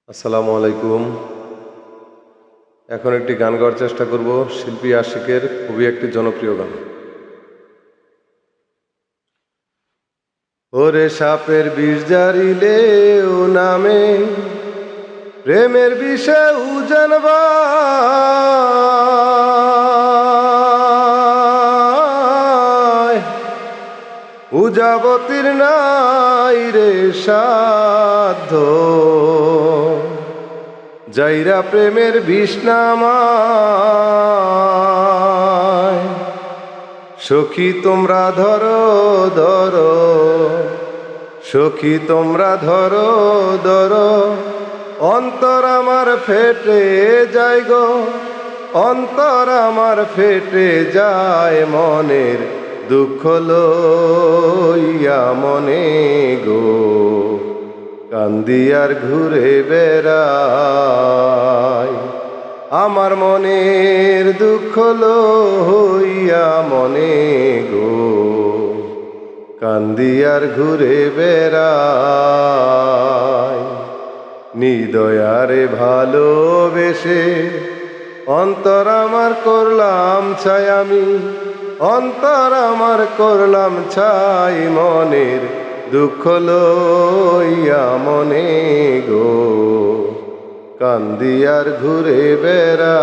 আসসালামু আলাইকুম। এখন একটি গান গাওয়ার চেষ্টা করব, শিল্পী আশিকের খুবই একটি জনপ্রিয় গান। ওরে সাপের বিষ জারিলে ও নামে প্রেমের বিষে উজানবা, উজাবতীর নাই রে সাধ্য, যাইরা প্রেমের বিষ্ণামায়। সখী তোমরা ধরো ধরো, সখী তোমরা ধরো ধরো, অন্তর আমার ফেটে যায় গো, অন্তর আমার ফেটে যায় মনের দুঃখ লইয়া মনে গো, কান্দি আর ঘুরে বেড়াই। আমার মনের দুঃখ লইয়া মনে গো, কান্দি আর ঘুরে বেড়াই। নিদয়ারে ভালোবেসে অন্তর আমার করলাম ছাই আমি, অন্তর আমার করলাম ছাই মনের দুঃখ লইয়া মনে গো, কান্দি আর ঘুরে বেড়াই।